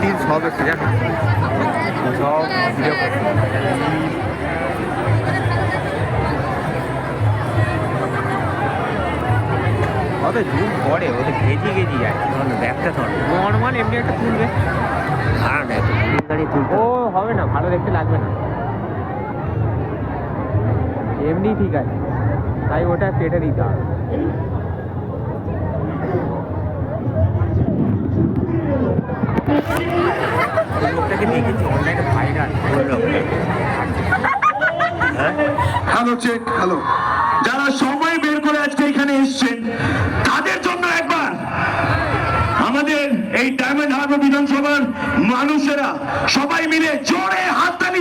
দিন সব এসে জানো সব ভিডিও ওদের জুম পড়ে ওদের ঘেজি ঘেজি যায় ব্যাগটা ধর নর্মাল এমনি একটা তুলবে আর না গাড়ি তুলতে ও হবে না ভালো দেখতে লাগবে না এমনি ঠিক আছে তাই ওটা কেটে দিতে হবে লোকটাকে দেখেছি অনলাইনে ভাইরাল হ্যালো চেক হ্যালো যারা সময় বের করে আজকে এখানে এসেছেন তাদের জন্য একবার আমাদের এই ডায়মন্ড হারবার বিধানসভার মানুষেরা সবাই মিলে জোরে হাততালি